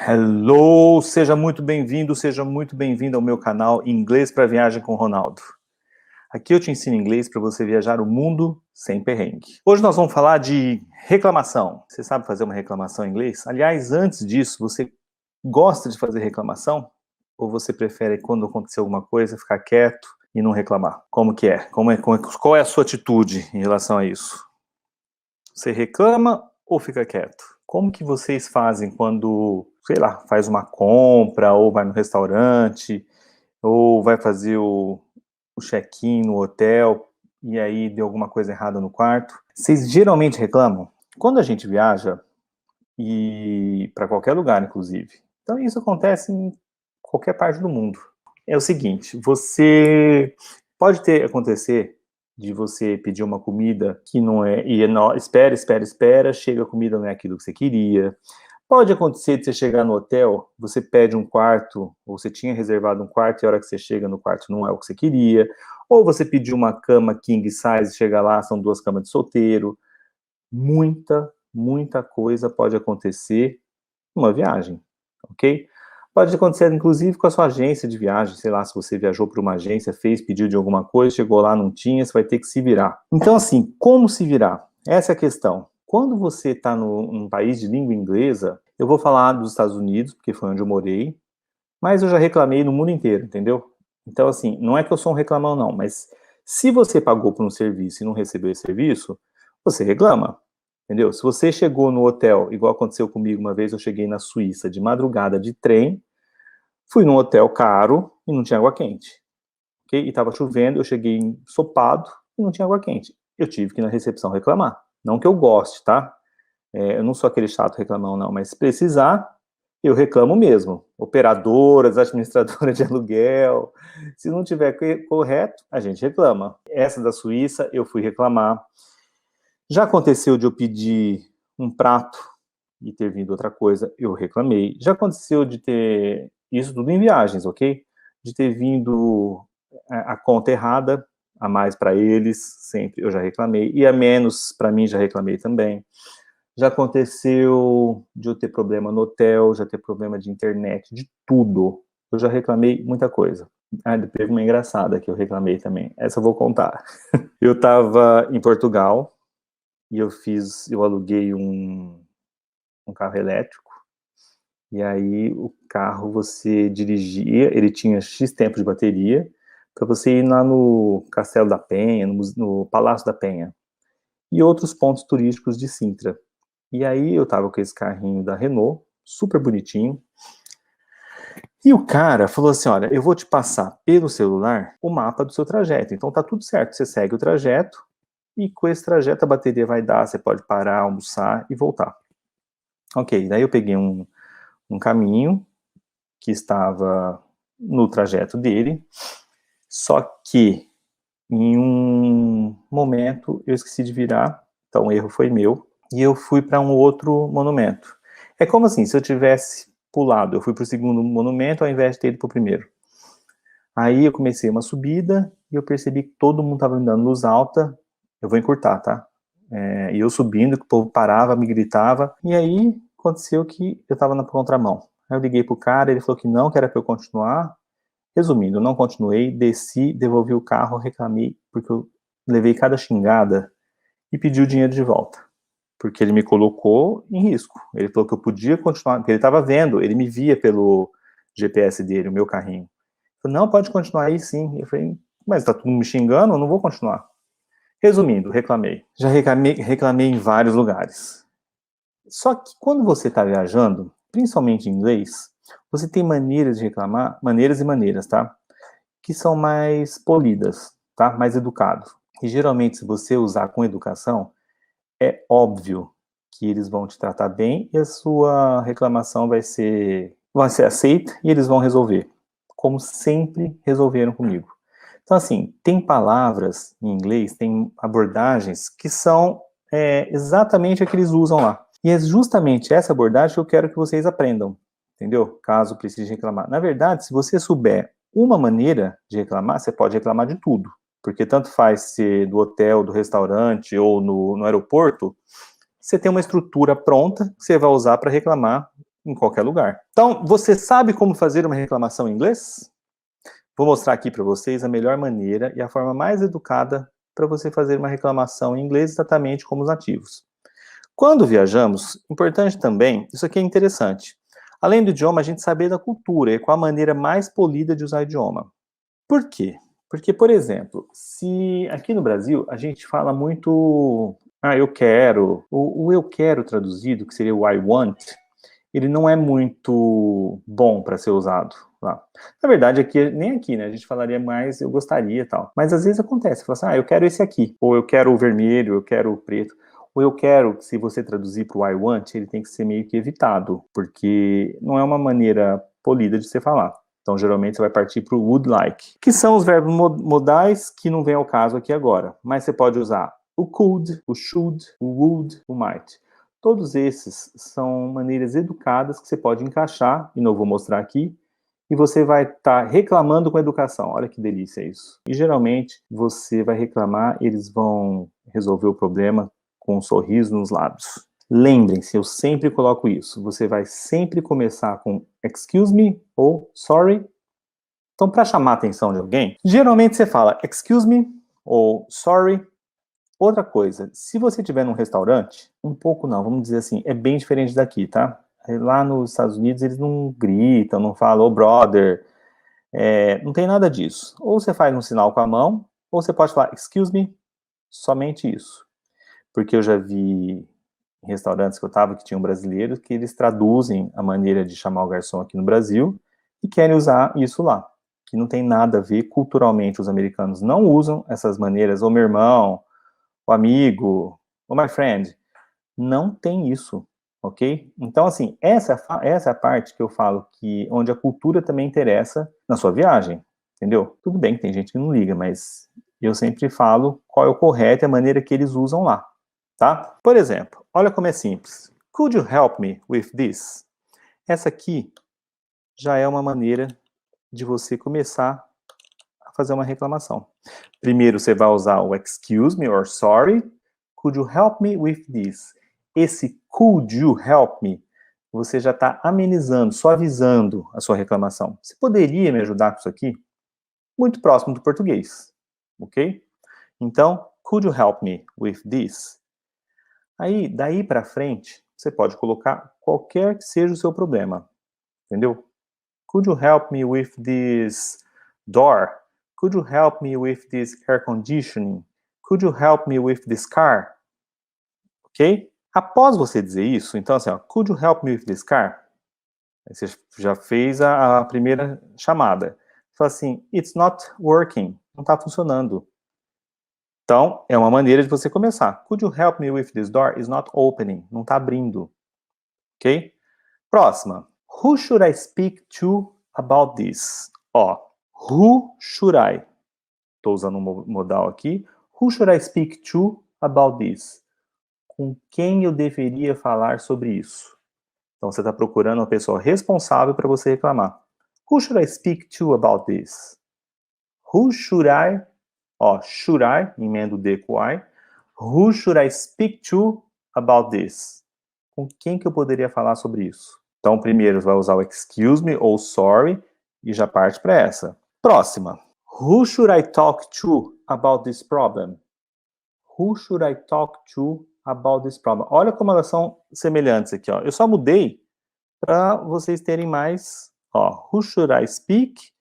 Hello, seja muito bem-vindo ao meu canal Inglês para Viagem com Ronaldo. Aqui eu te ensino inglês para você viajar o mundo sem perrengue. Hoje nós vamos falar de reclamação. Você sabe fazer uma reclamação em inglês? Aliás, antes disso, você gosta de fazer reclamação? Ou você prefere, quando acontecer alguma coisa, ficar quieto e não reclamar? Como que é? Qual é a sua atitude em relação a isso? Você reclama ou fica quieto? Como que vocês fazem quando, sei lá, faz uma compra, ou vai no restaurante, ou vai fazer o check-in no hotel, e aí deu alguma coisa errada no quarto? Vocês geralmente reclamam? Quando a gente viaja, e para qualquer lugar, inclusive. Então isso acontece em qualquer parte do mundo. É o seguinte, você pode acontecer de você pedir uma comida que não é, e espera, chega a comida não é aquilo que você queria. Pode acontecer de você chegar no hotel, você pede um quarto, ou você tinha reservado um quarto, e a hora que você chega no quarto não é o que você queria. Ou você pediu uma cama king size, chega lá, são 2 camas de solteiro. Muita coisa pode acontecer numa viagem, ok? Pode acontecer, inclusive, com a sua agência de viagem, sei lá, se você viajou para uma agência, fez pedido de alguma coisa, chegou lá, não tinha, você vai ter que se virar. Então, assim, como se virar? Essa é a questão. Quando você está num país de língua inglesa, eu vou falar dos Estados Unidos, porque foi onde eu morei, mas eu já reclamei no mundo inteiro, entendeu? Então, assim, não é que eu sou um reclamão, não, mas se você pagou por um serviço e não recebeu esse serviço, você reclama. Entendeu? Se você chegou no hotel, igual aconteceu comigo uma vez, eu cheguei na Suíça de madrugada de trem, fui num hotel caro e não tinha água quente. Okay? E estava chovendo, eu cheguei ensopado e não tinha água quente. Eu tive que ir na recepção reclamar. Não que eu goste, tá? Eu não sou aquele chato reclamão, não, mas se precisar, eu reclamo mesmo. Operadoras, administradoras de aluguel, se não tiver correto, a gente reclama. Essa da Suíça, eu fui reclamar. Já aconteceu de eu pedir um prato e ter vindo outra coisa, eu reclamei. Já aconteceu de ter, isso tudo em viagens, ok? De ter vindo a conta errada, a mais para eles, sempre eu já reclamei, e a menos para mim já reclamei também. Já aconteceu de eu ter problema no hotel, já ter problema de internet, de tudo. Eu já reclamei muita coisa. Ah, teve uma engraçada que eu reclamei também. Essa eu vou contar. Eu estava em Portugal, e eu aluguei um carro elétrico, e aí o carro você dirigia, ele tinha X tempo de bateria, para você ir lá no Castelo da Penha, no Palácio da Penha, e outros pontos turísticos de Sintra. E aí eu tava com esse carrinho da Renault, super bonitinho, e o cara falou assim, olha, eu vou te passar pelo celular o mapa do seu trajeto, então tá tudo certo, você segue o trajeto, e com esse trajeto a bateria vai dar, você pode parar, almoçar e voltar. Ok, daí eu peguei um caminho que estava no trajeto dele, só que em um momento eu esqueci de virar, então o erro foi meu, e eu fui para um outro monumento. É como assim, se eu tivesse pulado, eu fui para o segundo monumento ao invés de ter ido para o primeiro. Aí eu comecei uma subida e eu percebi que todo mundo estava me dando luz alta, eu vou encurtar, tá? E eu subindo, que o povo parava, me gritava, e aí aconteceu que eu estava na contramão. Aí eu liguei pro cara, ele falou que não, que era para eu continuar. Resumindo, eu não continuei, desci, devolvi o carro, reclamei, porque eu levei cada xingada e pedi o dinheiro de volta. Porque ele me colocou em risco. Ele falou que eu podia continuar, porque ele estava vendo, ele me via pelo GPS dele, o meu carrinho. Eu falei, não, pode continuar aí sim. Eu falei, mas tá todo mundo me xingando, eu não vou continuar. Resumindo, reclamei. Já reclamei em vários lugares. Só que quando você está viajando, principalmente em inglês, você tem maneiras de reclamar, maneiras e maneiras, tá? Que são mais polidas, tá? Mais educado. E geralmente, se você usar com educação, é óbvio que eles vão te tratar bem e a sua reclamação vai ser aceita e eles vão resolver. Como sempre resolveram comigo. Então, assim, tem palavras em inglês, tem abordagens que são exatamente a que eles usam lá. E é justamente essa abordagem que eu quero que vocês aprendam, entendeu? Caso precise reclamar. Na verdade, se você souber uma maneira de reclamar, você pode reclamar de tudo. Porque tanto faz ser do hotel, do restaurante ou no aeroporto, você tem uma estrutura pronta que você vai usar para reclamar em qualquer lugar. Então, você sabe como fazer uma reclamação em inglês? Vou mostrar aqui para vocês a melhor maneira e a forma mais educada para você fazer uma reclamação em inglês exatamente como os nativos. Quando viajamos, importante também, isso aqui é interessante, além do idioma, a gente saber da cultura e qual a maneira mais polida de usar o idioma. Por quê? Porque, por exemplo, se aqui no Brasil a gente fala muito, eu quero, o eu quero traduzido, que seria o I want, ele não é muito bom para ser usado lá. Na verdade, aqui, nem aqui, né? A gente falaria mais eu gostaria e tal. Mas às vezes acontece, fala assim, eu quero esse aqui, ou eu quero o vermelho, eu quero o preto. Ou eu quero, se você traduzir para o I want, ele tem que ser meio que evitado, porque não é uma maneira polida de se falar. Então, geralmente, você vai partir para o would like, que são os verbos modais que não vem ao caso aqui agora. Mas você pode usar o could, o should, o would, o might. Todos esses são maneiras educadas que você pode encaixar, e não vou mostrar aqui, e você vai estar reclamando com a educação. Olha que delícia isso. E geralmente você vai reclamar, eles vão resolver o problema com um sorriso nos lábios. Lembrem-se, eu sempre coloco isso. Você vai sempre começar com excuse me ou sorry. Então, para chamar a atenção de alguém, geralmente você fala excuse me ou sorry. Outra coisa, se você estiver num restaurante, um pouco não, vamos dizer assim, é bem diferente daqui, tá? Lá nos Estados Unidos eles não gritam, não falam, oh brother, não tem nada disso. Ou você faz um sinal com a mão, ou você pode falar, excuse me, somente isso. Porque eu já vi em restaurantes que eu estava que tinham brasileiros que eles traduzem a maneira de chamar o garçom aqui no Brasil e querem usar isso lá, que não tem nada a ver culturalmente. Os americanos não usam essas maneiras, ou meu irmão, o amigo, o my friend, não tem isso, ok? Então, assim, essa é a parte que eu falo que onde a cultura também interessa na sua viagem, entendeu? Tudo bem que tem gente que não liga, mas eu sempre falo qual é o correto e a maneira que eles usam lá, tá? Por exemplo, olha como é simples. Could you help me with this? Essa aqui já é uma maneira de você começar a fazer uma reclamação. Primeiro você vai usar o excuse me or sorry. Could you help me with this? Esse could you help me, você já está amenizando, suavizando a sua reclamação. Você poderia me ajudar com isso aqui? Muito próximo do português, ok? Então, could you help me with this? Aí, daí para frente, você pode colocar qualquer que seja o seu problema, entendeu? Could you help me with this door? Could you help me with this air conditioning? Could you help me with this car? Ok? Após você dizer isso, então assim, could you help me with this car? Aí você já fez a primeira chamada. Fala assim, it's not working. Não está funcionando. Então, é uma maneira de você começar. Could you help me with this door? It's not opening. Não está abrindo. Ok? Próxima. Who should I speak to about this? Who should I? Estou usando um modal aqui. Who should I speak to about this? Com quem eu deveria falar sobre isso? Então, você está procurando uma pessoa responsável para você reclamar. Who should I speak to about this? Who should I... should I, emendo D com I. Who should I speak to about this? Com quem que eu poderia falar sobre isso? Então, primeiro vai usar o excuse me ou sorry e já parte para essa. Próxima. Who should I talk to about this problem? Who should I talk to about this problem? Olha como elas são semelhantes aqui, Eu só mudei para vocês terem mais, who should I speak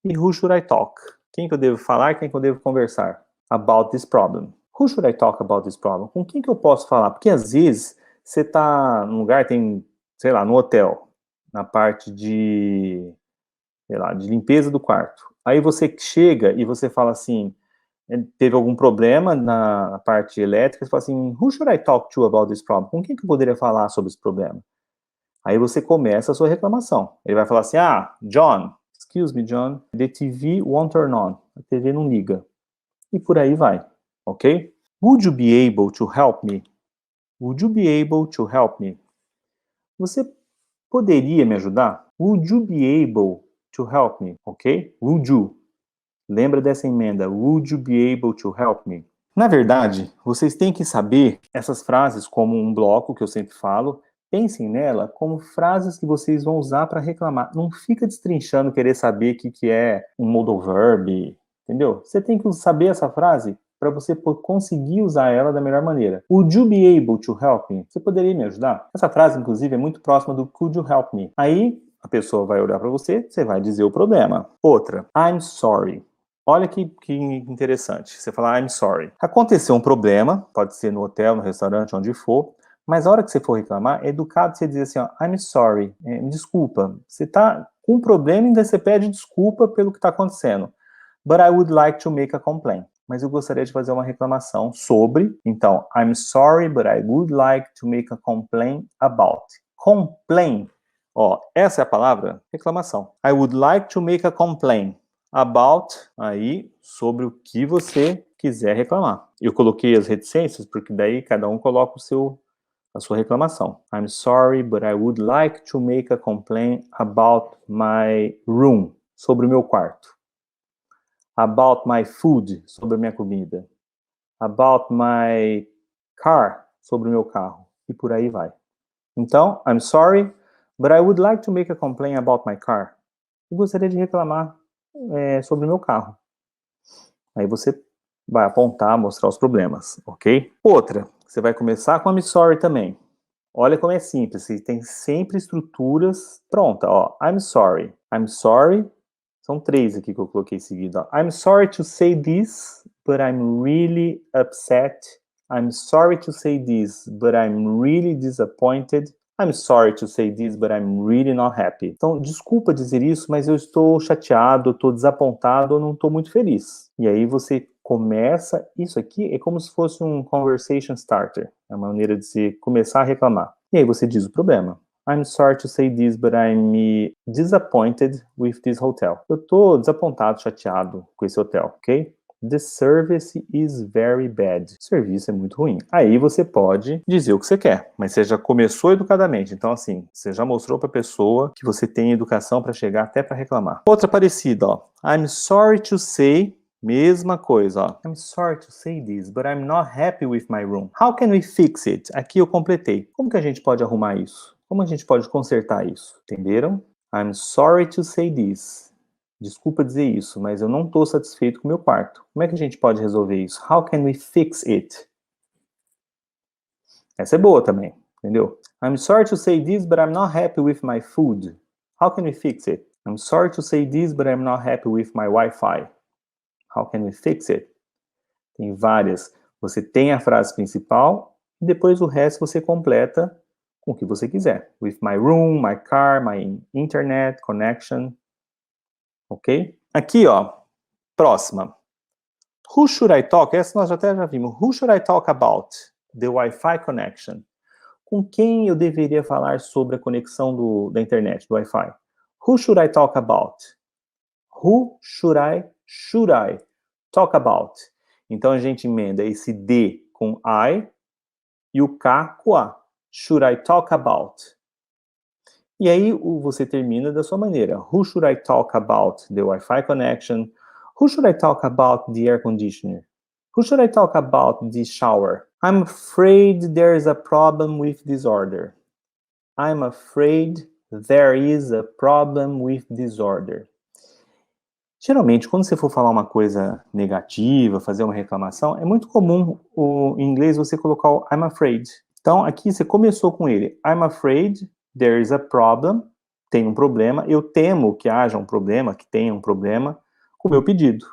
e who should I talk? Quem que eu devo falar e quem que eu devo conversar? About this problem. Who should I talk about this problem? Com quem que eu posso falar? Porque às vezes você tá num lugar, tem, sei lá, no hotel, na parte de, sei lá, de limpeza do quarto. Aí você chega e você fala assim, teve algum problema na parte elétrica, você fala assim, who should I talk to about this problem? Com quem que eu poderia falar sobre esse problema? Aí você começa a sua reclamação. Ele vai falar assim, John, excuse me, John, the TV won't turn on. A TV não liga. E por aí vai, ok? Would you be able to help me? Would you be able to help me? Você poderia me ajudar? Would you be able to help me? Ok? Would you? Lembra dessa emenda. Would you be able to help me? Na verdade, vocês têm que saber essas frases como um bloco que eu sempre falo, pensem nela como frases que vocês vão usar para reclamar. Não fica destrinchando, querer saber o que é um modal verb, entendeu? Você tem que saber essa frase para você conseguir usar ela da melhor maneira. Would you be able to help me? Você poderia me ajudar? Essa frase, inclusive, é muito próxima do could you help me? Aí, a pessoa vai olhar para você, você vai dizer o problema. Outra, I'm sorry. Olha que interessante. Você falar I'm sorry. Aconteceu um problema, pode ser no hotel, no restaurante, onde for, mas a hora que você for reclamar, é educado você dizer assim, ó, I'm sorry, me desculpa. Você está com um problema e ainda você pede desculpa pelo que está acontecendo. But I would like to make a complaint. Mas eu gostaria de fazer uma reclamação sobre. Então, I'm sorry, but I would like to make a complaint about. Complaint. Ó, essa é a palavra reclamação. I would like to make a complaint about, aí, sobre o que você quiser reclamar. Eu coloquei as reticências, porque daí cada um coloca a sua reclamação. I'm sorry, but I would like to make a complaint about my room, sobre o meu quarto. About my food, sobre a minha comida. About my car, sobre o meu carro. E por aí vai. Então, I'm sorry, but I would like to make a complaint about my car. Eu gostaria de reclamar sobre o meu carro. Aí você vai apontar, mostrar os problemas, ok? Outra, você vai começar com I'm sorry também. Olha como é simples, você tem sempre estruturas prontas, ó. I'm sorry. I'm sorry. São 3 aqui que eu coloquei em seguida. I'm sorry to say this, but I'm really upset. I'm sorry to say this, but I'm really disappointed. I'm sorry to say this, but I'm really not happy. Então, desculpa dizer isso, mas eu estou chateado, estou desapontado, eu não estou muito feliz. E aí você começa, isso aqui é como se fosse um conversation starter. É uma maneira de você começar a reclamar. E aí você diz o problema. I'm sorry to say this, but I'm disappointed with this hotel. Eu tô desapontado, chateado com esse hotel, ok? The service is very bad. O serviço é muito ruim. Aí você pode dizer o que você quer, mas você já começou educadamente. Então, assim, você já mostrou para a pessoa que você tem educação para chegar até para reclamar. Outra parecida, ó. I'm sorry to say... Mesma coisa, ó. I'm sorry to say this, but I'm not happy with my room. How can we fix it? Aqui eu completei. Como que a gente pode arrumar isso? Como a gente pode consertar isso? Entenderam? I'm sorry to say this. Desculpa dizer isso, mas eu não estou satisfeito com o meu quarto. Como é que a gente pode resolver isso? How can we fix it? Essa é boa também, entendeu? I'm sorry to say this, but I'm not happy with my food. How can we fix it? I'm sorry to say this, but I'm not happy with my Wi-Fi. How can we fix it? Tem várias. Você tem a frase principal e depois o resto você completa com o que você quiser. With my room, my car, my internet connection. Ok? Aqui, ó. Próxima. Who should I talk? Essa nós até já vimos. Who should I talk about? The Wi-Fi connection. Com quem eu deveria falar sobre a conexão da internet, do Wi-Fi? Who should I talk about? Who should I talk about? Então a gente emenda esse D com I e o K com A. Should I talk about? E aí você termina da sua maneira. Who should I talk about the Wi-Fi connection? Who should I talk about the air conditioner? Who should I talk about the shower? I'm afraid there is a problem with this order. I'm afraid there is a problem with this order. Geralmente, quando você for falar uma coisa negativa, fazer uma reclamação, é muito comum em inglês você colocar o I'm afraid. Então, aqui você começou com ele. I'm afraid there is a problem. Tem um problema. Eu temo que haja um problema, que tenha um problema com o meu pedido.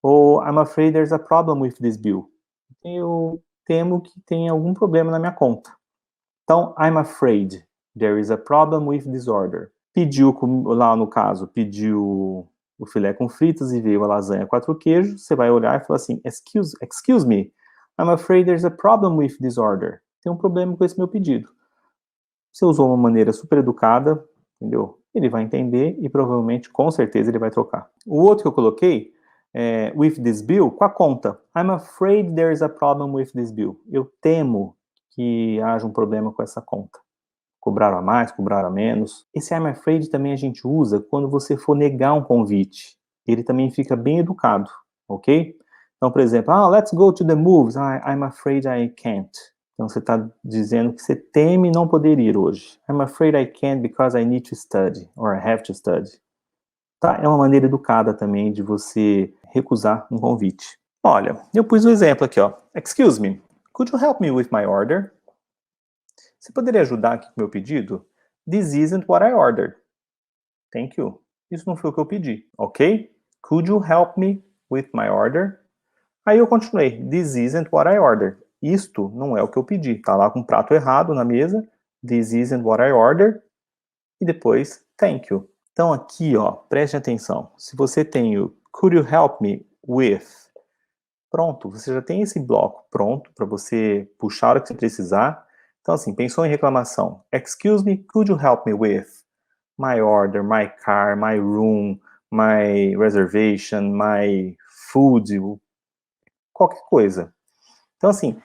Ou I'm afraid there's a problem with this bill. Eu temo que tenha algum problema na minha conta. Então, I'm afraid there is a problem with this order. Pediu, lá no caso, pediu o filé com fritas e veio a lasanha 4 queijos, você vai olhar e falar assim, excuse me, I'm afraid there's a problem with this order. Tem um problema com esse meu pedido. Você usou uma maneira super educada, entendeu? Ele vai entender e provavelmente, com certeza, ele vai trocar. O outro que eu coloquei é with this bill, com a conta. I'm afraid there's a problem with this bill. Eu temo que haja um problema com essa conta. Cobraram a mais, cobraram a menos. Esse I'm afraid também a gente usa quando você for negar um convite. Ele também fica bem educado, ok? Então, por exemplo, let's go to the movies. I'm afraid I can't. Então, você está dizendo que você teme não poder ir hoje. I'm afraid I can't because I need to study, or I have to study. Tá? É uma maneira educada também de você recusar um convite. Olha, eu pus um exemplo aqui, ó. Excuse me, could you help me with my order? Você poderia ajudar aqui com o meu pedido? This isn't what I ordered. Thank you. Isso não foi o que eu pedi, ok? Could you help me with my order? Aí eu continuei. This isn't what I ordered. Isto não é o que eu pedi. Tá lá com o prato errado na mesa. This isn't what I ordered. E depois, thank you. Então aqui, ó, preste atenção. Se você tem o could you help me with, pronto, você já tem esse bloco pronto para você puxar a hora que você precisar. Então assim, pensou em reclamação. Excuse me, could you help me with my order, my car, my room, my reservation, my food, qualquer coisa. Então assim,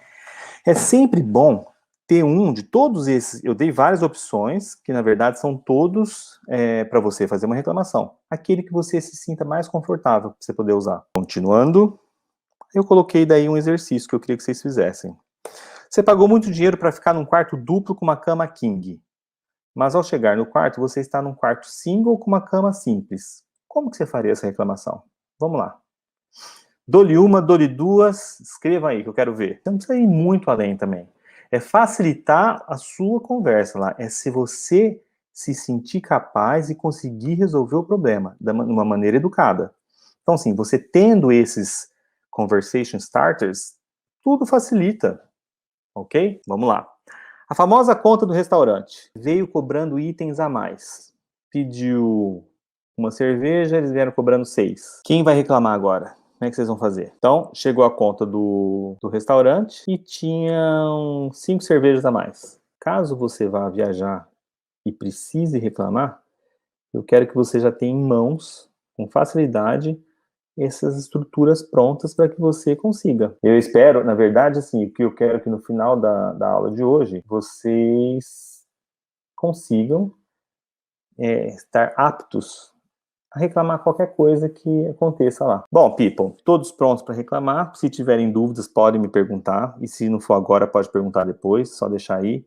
é sempre bom ter um de todos esses. Eu dei várias opções, que na verdade são todos para você fazer uma reclamação. Aquele que você se sinta mais confortável para você poder usar. Continuando, eu coloquei daí um exercício que eu queria que vocês fizessem. Você pagou muito dinheiro para ficar num quarto duplo com uma cama king. Mas ao chegar no quarto, você está num quarto single com uma cama simples. Como que você faria essa reclamação? Vamos lá. Dou-lhe uma, dou-lhe duas, escreva aí que eu quero ver. Você não precisa ir muito além também. É facilitar a sua conversa lá. É se você se sentir capaz e conseguir resolver o problema de uma maneira educada. Então, assim, você tendo esses conversation starters, tudo facilita. Ok? Vamos lá. A famosa conta do restaurante. Veio cobrando itens a mais. Pediu uma cerveja, eles vieram cobrando 6. Quem vai reclamar agora? Como é que vocês vão fazer? Então, chegou a conta do restaurante e tinham 5 cervejas a mais. Caso você vá viajar e precise reclamar, eu quero que você já tenha em mãos, com facilidade, essas estruturas prontas para que você consiga. Eu espero, na verdade, assim, o que eu quero que no final da aula de hoje, vocês consigam estar aptos a reclamar qualquer coisa que aconteça lá. Bom, people, todos prontos para reclamar. Se tiverem dúvidas, podem me perguntar. E se não for agora, pode perguntar depois, só deixar aí.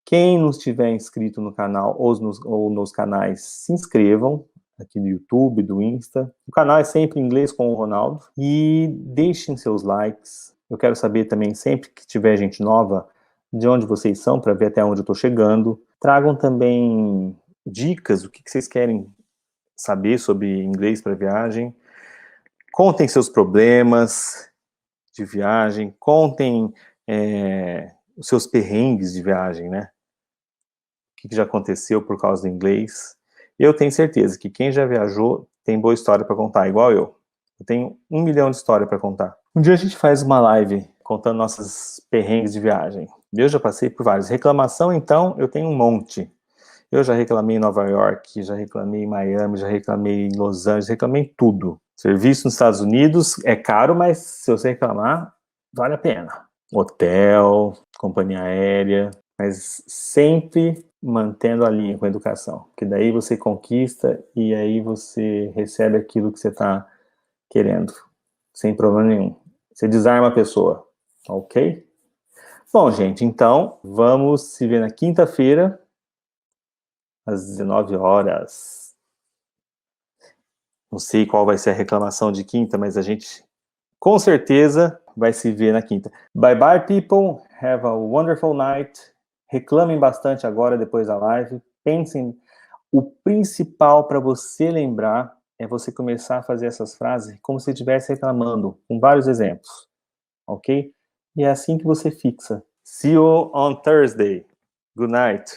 Quem não estiver inscrito no canal ou nos canais, se inscrevam aqui no YouTube, do Insta. O canal é sempre em inglês com o Ronaldo. E deixem seus likes. Eu quero saber também, sempre que tiver gente nova, de onde vocês são, para ver até onde eu estou chegando. Tragam também dicas, o que vocês querem saber sobre inglês para viagem. Contem seus problemas de viagem, contem os seus perrengues de viagem, né? O que já aconteceu por causa do inglês. Eu tenho certeza que quem já viajou tem boa história para contar, igual eu. Eu tenho 1 milhão de histórias para contar. Um dia a gente faz uma live contando nossas perrengues de viagem. Eu já passei por vários. Reclamação, então, eu tenho um monte. Eu já reclamei em Nova York, já reclamei em Miami, já reclamei em Los Angeles, reclamei em tudo. Serviço nos Estados Unidos é caro, mas se você reclamar, vale a pena. Hotel, companhia aérea, mas sempre mantendo a linha com a educação, porque daí você conquista e aí você recebe aquilo que você está querendo, sem problema nenhum. Você desarma a pessoa, ok? Bom, gente, então, vamos se ver na quinta-feira, às 19 horas. Não sei qual vai ser a reclamação de quinta, mas a gente, com certeza, vai se ver na quinta. Bye bye, people. Have a wonderful night. Reclamem bastante agora, depois da live. Pensem. O principal para você lembrar é você começar a fazer essas frases como se estivesse reclamando, com vários exemplos. Ok? E é assim que você fixa. See you on Thursday. Good night.